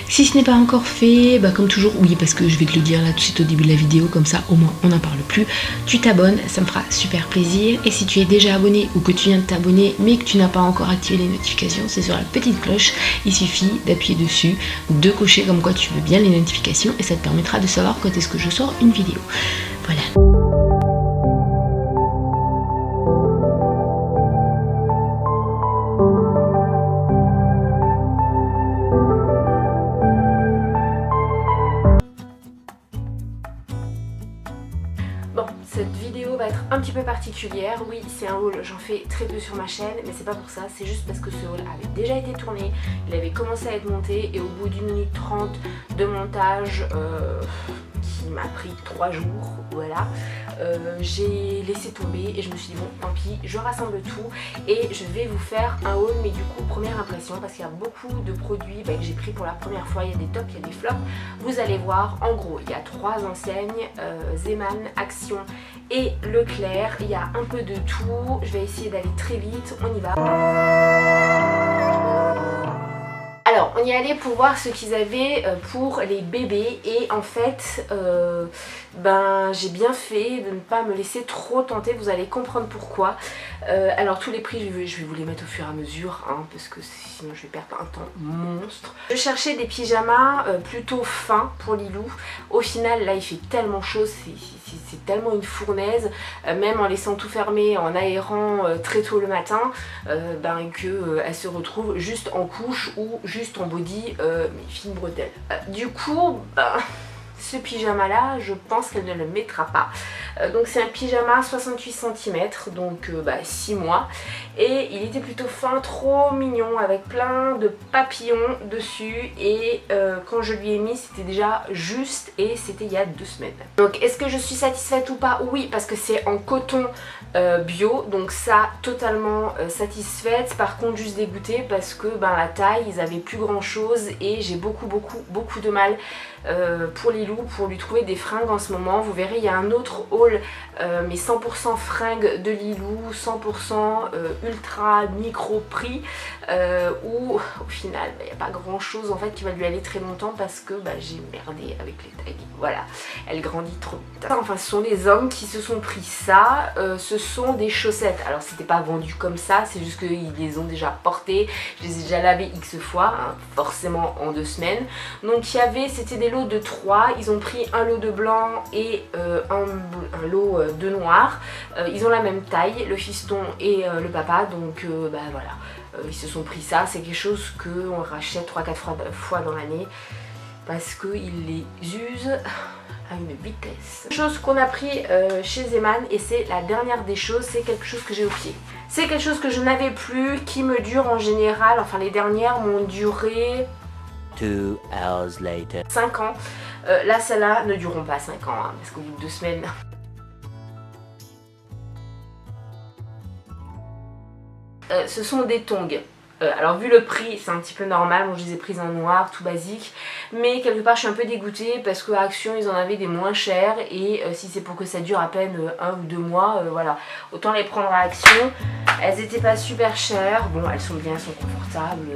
Si ce n'est pas encore fait, bah comme toujours, oui, parce que je vais te le dire là tout de suite au début de la vidéo, comme ça au moins on n'en parle plus, tu t'abonnes, ça me fera super plaisir. Et si tu es déjà abonné ou que tu viens de t'abonner mais que tu n'as pas encore activé les notifications, c'est sur la petite cloche, il suffit d'appuyer dessus, de cocher comme quoi tu veux bien les notifications et ça te permettra de savoir quand est-ce que je sors une vidéo. Voilà. Bon, cette vidéo va être un petit peu particulière. Oui, c'est un haul, j'en fais très peu sur ma chaîne, mais c'est pas pour ça, c'est juste parce que ce haul avait déjà été tourné, il avait commencé à être monté et au bout d'1 minute 30 de montage qui m'a pris 3 jours, voilà, j'ai laissé tomber et je me suis dit bon, tant pis, je rassemble tout et je vais vous faire un haul, mais du coup première impression, parce qu'il y a beaucoup de produits que j'ai pris pour la première fois, il y a des tops, il y a des flops, vous allez voir. En gros il y a 3 enseignes, Zeman, Action et Leclerc, il y a un peu de tout, je vais essayer d'aller très vite, on y va. Alors on y allait pour voir ce qu'ils avaient pour les bébés et en fait j'ai bien fait de ne pas me laisser trop tenter, vous allez comprendre pourquoi. Alors tous les prix je vais vous les mettre au fur et à mesure parce que sinon je vais perdre un temps monstre. Je cherchais des pyjamas plutôt fins pour Lilou. Au final là il fait tellement chaud, c'est tellement une fournaise, même en laissant tout fermé, en aérant très tôt le matin, qu'elle se retrouve juste en couche ou juste en body, mes fines bretelles. Du coup, ce pyjama là, je pense qu'elle ne le mettra pas. Donc c'est un pyjama 68 cm, donc 6 mois. Et il était plutôt fin, trop mignon, avec plein de papillons dessus. Et quand je lui ai mis, c'était déjà juste et c'était il y a 2 semaines. Donc est-ce que je suis satisfaite ou pas? Oui, parce que c'est en coton bio, donc ça totalement satisfaite. Par contre juste dégoûtée parce que la taille, ils avaient plus grand chose et j'ai beaucoup de mal pour Lilou pour lui trouver des fringues en ce moment. Vous verrez, il y a un autre haul mais 100% fringues de Lilou, 100% ultra micro prix, où au final il n'y a pas grand chose en fait qui va lui aller très longtemps parce que j'ai merdé avec les tailles. Voilà, elle grandit trop vite. Enfin ce sont les hommes qui se sont pris ça, ce sont des chaussettes. Alors c'était pas vendu comme ça, c'est juste qu'ils les ont déjà portées, je les ai déjà lavées X fois, forcément en 2 semaines. Donc il y avait, c'était des lots de 3, ils ont pris un lot de blanc et un lot de noir. Ils ont la même taille, le fiston et le papa, donc voilà. Ils se sont pris ça, c'est quelque chose qu'on rachète 3-4 fois dans l'année parce qu'ils les usent à une vitesse. Chose qu'on a pris chez Zeman, et c'est la dernière des choses, c'est quelque chose que j'ai au pied. C'est quelque chose que je n'avais plus, qui me dure en général, enfin les dernières m'ont duré 2 hours later. 5 ans. Là celles-là ne dureront pas 5 ans, parce qu'au bout de 2 semaines... ce sont des tongs. Alors vu le prix c'est un petit peu normal, moi je les ai prises en noir, tout basique, mais quelque part je suis un peu dégoûtée parce que à Action ils en avaient des moins chers et si c'est pour que ça dure à peine 1 ou 2 mois, voilà, autant les prendre à Action. Elles étaient pas super chères, bon elles sont bien, elles sont confortables,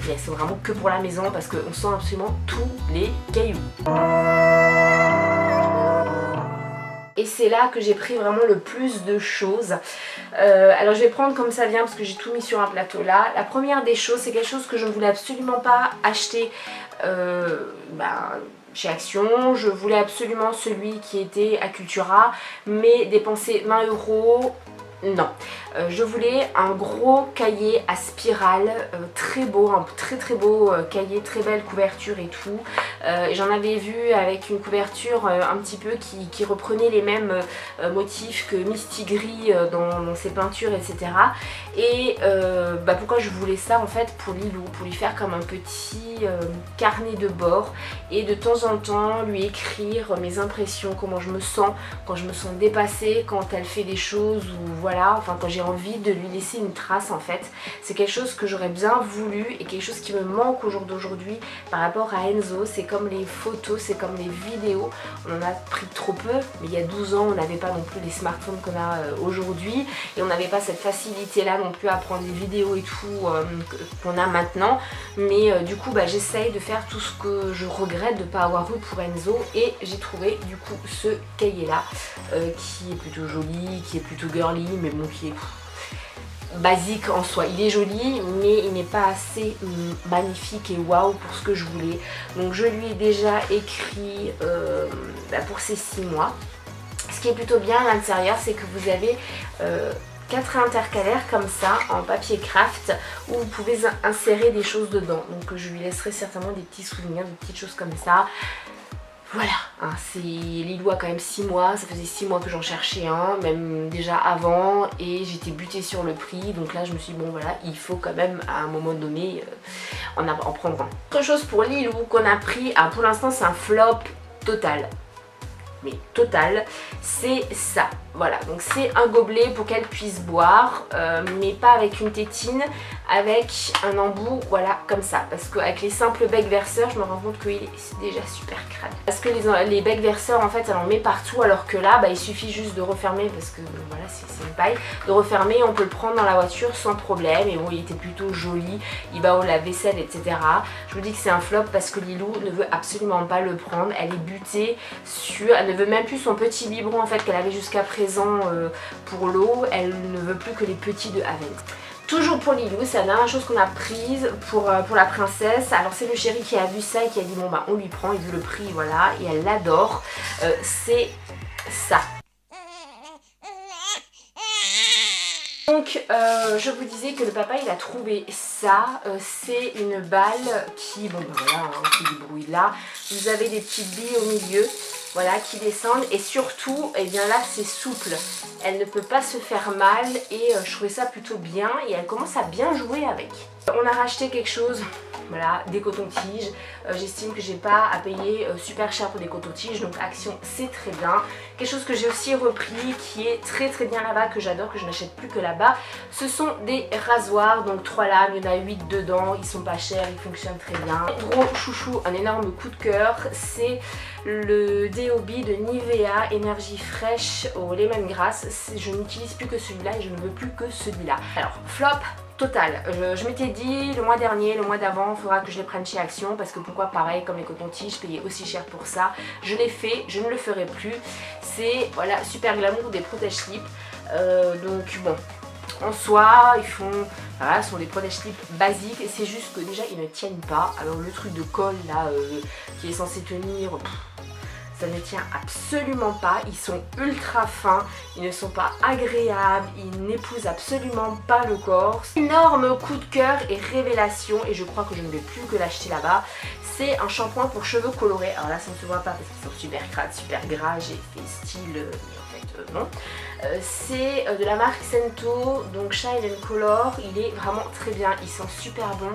mais elles sont vraiment que pour la maison parce qu'on sent absolument tous les cailloux. Et c'est là que j'ai pris vraiment le plus de choses. Alors je vais prendre comme ça vient parce que j'ai tout mis sur un plateau là. La première des choses, c'est quelque chose que je ne voulais absolument pas acheter chez Action. Je voulais absolument celui qui était à Cultura, mais dépenser 20 €, non. Je voulais un gros cahier à spirale, très beau, un très beau cahier, très belle couverture et tout. J'en avais vu avec une couverture un petit peu qui reprenait les mêmes motifs que Misty Gris dans ses peintures, etc. Et pourquoi je voulais ça en fait? Pour Lilou, pour lui faire comme un petit carnet de bord et de temps en temps lui écrire mes impressions, comment je me sens, quand je me sens dépassée, quand elle fait des choses ou voilà. voilà, enfin quand j'ai envie de lui laisser une trace en fait. C'est quelque chose que j'aurais bien voulu et quelque chose qui me manque au jour d'aujourd'hui par rapport à Enzo. C'est comme les photos, c'est comme les vidéos, on en a pris trop peu, mais il y a 12 ans on n'avait pas non plus les smartphones qu'on a aujourd'hui et on n'avait pas cette facilité là non plus à prendre des vidéos et tout qu'on a maintenant. Mais du coup j'essaye de faire tout ce que je regrette de ne pas avoir eu pour Enzo et j'ai trouvé du coup ce cahier là qui est plutôt joli, qui est plutôt girly, mais bon qui est basique en soi. Il est joli mais il n'est pas assez magnifique et waouh pour ce que je voulais. Donc je lui ai déjà écrit pour ces 6 mois. Ce qui est plutôt bien à l'intérieur, c'est que vous avez 4 intercalaires comme ça en papier craft où vous pouvez insérer des choses dedans. Donc je lui laisserai certainement des petits souvenirs, des petites choses comme ça. Voilà, hein, Lilou a quand même 6 mois, ça faisait 6 mois que j'en cherchais un, même déjà avant, et j'étais butée sur le prix, donc là je me suis dit bon voilà, il faut quand même à un moment donné en prendre un. Autre chose pour Lilou qu'on a pris, pour l'instant c'est un flop total. Mais total, c'est ça. Voilà, donc c'est un gobelet pour qu'elle puisse boire, mais pas avec une tétine, avec un embout, voilà, comme ça. Parce qu'avec les simples becs verseurs, je me rends compte qu'il est déjà super crade. Parce que les becs verseurs, en fait, elle en met partout, alors que là, il suffit juste de refermer, parce que voilà, c'est une paille, de refermer, on peut le prendre dans la voiture sans problème. Et bon, il était plutôt joli, il va au lave-vaisselle, etc. Je vous dis que c'est un flop parce que Lilou ne veut absolument pas le prendre. Elle est butée sur, elle ne veut même plus son petit biberon, en fait, qu'elle avait jusqu'à présent pour l'eau, elle ne veut plus que les petits de Avent. Toujours pour Lilou, c'est la dernière chose qu'on a prise pour la princesse. Alors c'est le chéri qui a vu ça et qui a dit bon on lui prend, il veut le prix, voilà, et elle l'adore. C'est ça. Donc je vous disais que le papa il a trouvé ça, c'est une balle qui, voilà, qui du bruit là. Vous avez des petites billes au milieu, voilà, qui descendent et surtout, et bien là c'est souple, elle ne peut pas se faire mal et je trouvais ça plutôt bien et elle commence à bien jouer avec. On a racheté quelque chose, voilà, des cotons-tiges. J'estime que j'ai pas à payer super cher pour des cotons-tiges, donc Action c'est très bien. Quelque chose que j'ai aussi repris qui est très bien là-bas, que j'adore, que je n'achète plus que là-bas, ce sont des rasoirs, donc 3 lames, il y en a 8 dedans, ils sont pas chers, ils fonctionnent très bien. Gros chouchou, un énorme coup de cœur, c'est le DOB de Nivea Énergie fraîche au lemongrass. Je n'utilise plus que celui-là et je ne veux plus que celui-là. Alors flop total, je m'étais dit le mois dernier, le mois d'avant, il faudra que je les prenne chez Action parce que pourquoi pareil comme les cotons-tiges, je payais aussi cher pour ça. Je l'ai fait, je ne le ferai plus. C'est voilà, super glamour des protège-slips. Donc bon, en soi, ils font, voilà, ce sont des protège-slips basiques. C'est juste que déjà ils ne tiennent pas. Alors le truc de colle là qui est censé tenir, ça ne tient absolument pas, ils sont ultra fins, ils ne sont pas agréables, ils n'épousent absolument pas le corps. Énorme coup de cœur et révélation, et je crois que je ne vais plus que l'acheter là-bas. C'est un shampoing pour cheveux colorés. Alors là ça ne se voit pas parce qu'ils sont super crades, super gras, j'ai fait style, mais en fait non. C'est de la marque Sento, donc Shine and Color. Il est vraiment très bien, il sent super bon.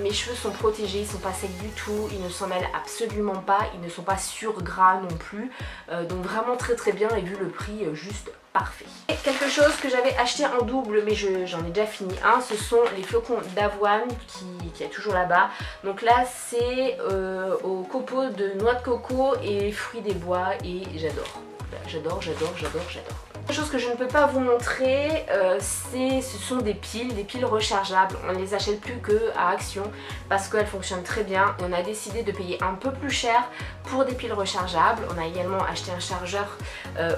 Mes cheveux sont protégés, ils sont pas secs du tout, ils ne s'en mêlent absolument pas, ils ne sont pas sur gras non plus. Donc vraiment très bien, et vu le prix, juste parfait. Et quelque chose que j'avais acheté en double, mais j'en ai déjà fini un, ce sont les flocons d'avoine qui est toujours là-bas. Donc là c'est au copeaux de noix de coco et fruits des bois, et j'adore. J'adore. Une chose que je ne peux pas vous montrer, ce sont des piles rechargeables. On ne les achète plus qu'à Action parce qu'elles fonctionnent très bien. On a décidé de payer un peu plus cher pour des piles rechargeables. On a également acheté un chargeur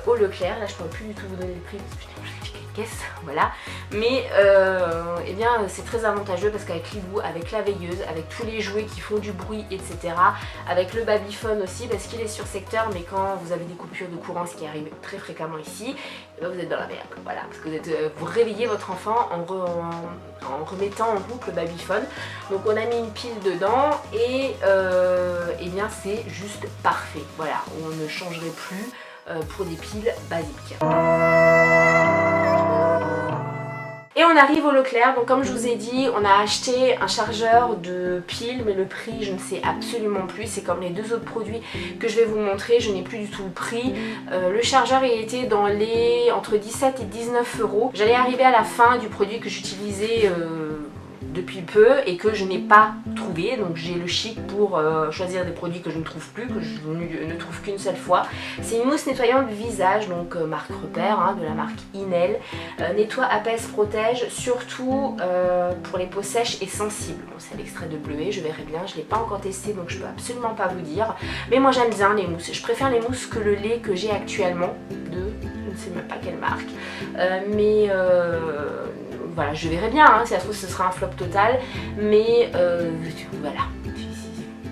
au Leclerc. Là je ne pourrais plus du tout vous donner le prix parce que j'ai caisse, voilà. Mais eh bien c'est très avantageux parce qu'avec Lilou, avec la veilleuse, avec tous les jouets qui font du bruit, etc. Avec le babyphone aussi parce qu'il est sur secteur, mais quand vous avez des coupures de courant, ce qui arrive très fréquemment ici, vous êtes dans la merde, voilà, parce que vous réveillez votre enfant en remettant en route le babyphone. Donc on a mis une pile dedans et eh bien c'est juste parfait, voilà, on ne changerait plus pour des piles basiques. Et on on arrive au Leclerc. Donc comme je vous ai dit, on a acheté un chargeur de pile, mais le prix je ne sais absolument plus. C'est comme les deux autres produits que je vais vous montrer, je n'ai plus du tout le prix. Le chargeur il était dans les entre 17 et 19 euros. J'allais arriver à la fin du produit que j'utilisais depuis peu et que je n'ai pas trouvé, donc j'ai le chic pour choisir des produits que je ne trouve plus, que je ne trouve qu'une seule fois. C'est une mousse nettoyante du visage, donc marque Repère, hein, de la marque Inel. Nettoie, apaise, protège, surtout pour les peaux sèches et sensibles. Bon, c'est l'extrait de bleuet, je verrai bien, je ne l'ai pas encore testé donc je peux absolument pas vous dire, mais moi j'aime bien les mousses. Je préfère les mousses que le lait que j'ai actuellement de je ne sais même pas quelle marque, voilà, je verrai bien, hein, si ça se trouve ce sera un flop total, mais voilà.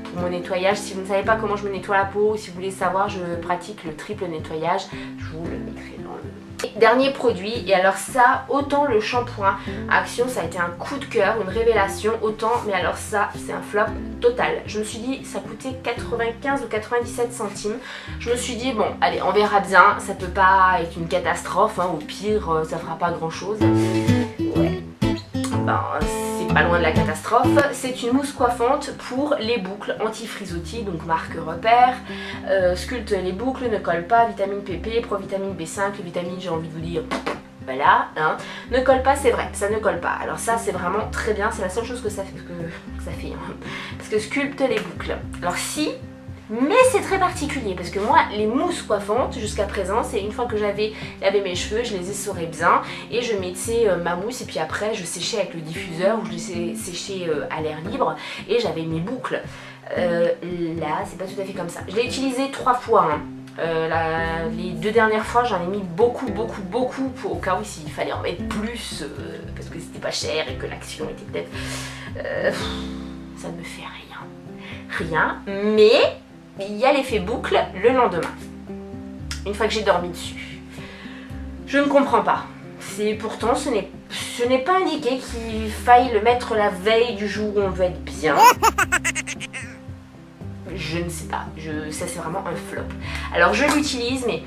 Pour mon nettoyage, si vous ne savez pas comment je me nettoie la peau, si vous voulez savoir, je pratique le triple nettoyage, je vous le mettrai dans le... Dernier produit, et alors ça, autant le shampoing Action, ça a été un coup de cœur, une révélation, autant, mais alors ça, c'est un flop total. Je me suis dit, ça coûtait 95 ou 97 centimes. Je me suis dit, bon, allez, on verra bien, ça peut pas être une catastrophe, hein, au pire, ça fera pas grand chose. Ouais, ben, c'est pas loin de la catastrophe. C'est une mousse coiffante pour les boucles anti-frisottis, donc marque Repère. Sculpte les boucles, ne colle pas, vitamine PP, provitamine B5, les vitamines, j'ai envie de vous dire, voilà, hein. Ne colle pas, c'est vrai, ça ne colle pas. Alors ça, c'est vraiment très bien, c'est la seule chose que ça fait, hein. Parce que sculpte les boucles. Alors si... Mais c'est très particulier parce que moi les mousses coiffantes jusqu'à présent c'est une fois que j'avais lavé mes cheveux, je les essorais bien et je mettais ma mousse et puis après je séchais avec le diffuseur ou je les séchais à l'air libre et j'avais mes boucles. Là c'est pas tout à fait comme ça. Je l'ai utilisé 3 fois. Hein. Les 2 dernières fois j'en ai mis beaucoup au cas où s'il fallait en mettre plus parce que c'était pas cher et que l'action était peut-être... ça ne me fait rien, mais il y a l'effet boucle le lendemain, une fois que j'ai dormi dessus. Je ne comprends pas. Pourtant ce n'est pas indiqué qu'il faille le mettre la veille du jour où on veut être bien. Je ne sais pas, ça c'est vraiment un flop. Alors je l'utilise mais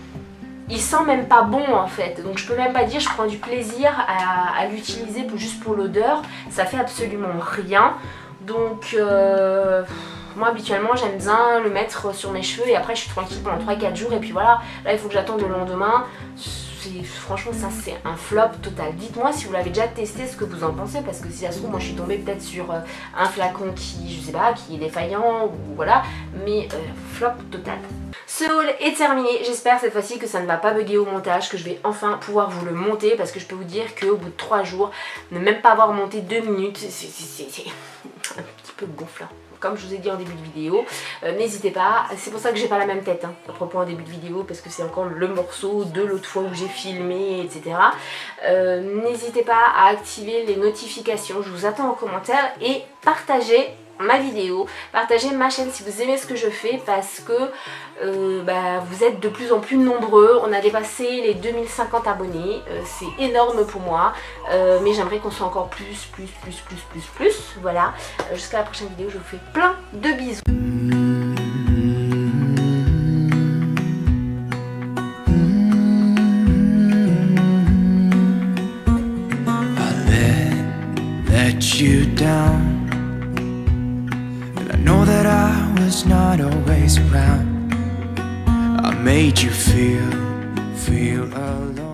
il sent même pas bon en fait, donc je peux même pas dire je prends du plaisir à l'utiliser juste pour l'odeur, ça fait absolument rien. Donc moi habituellement j'aime bien le mettre sur mes cheveux et après je suis tranquille pendant 3-4 jours et puis voilà, là il faut que j'attende le lendemain. Franchement ça c'est un flop total. Dites-moi si vous l'avez déjà testé ce que vous en pensez parce que si ça se trouve moi je suis tombée peut-être sur un flacon qui je sais pas qui est défaillant ou voilà, mais flop total. Ce haul est terminé, j'espère cette fois-ci que ça ne va pas bugger au montage, que je vais enfin pouvoir vous le monter parce que je peux vous dire qu'au bout de 3 jours, ne même pas avoir monté 2 minutes, c'est un petit peu gonflant. Comme je vous ai dit en début de vidéo, n'hésitez pas, c'est pour ça que j'ai pas la même tête hein, à propos en début de vidéo parce que c'est encore le morceau de l'autre fois où j'ai filmé etc. N'hésitez pas à activer les notifications, je vous attends en commentaire et partagez ma vidéo, partagez ma chaîne si vous aimez ce que je fais parce que vous êtes de plus en plus nombreux, on a dépassé les 2050 abonnés, c'est énorme pour moi, mais j'aimerais qu'on soit encore plus, voilà, jusqu'à la prochaine vidéo, je vous fais plein de bisous. I was not always around. I made you feel alone.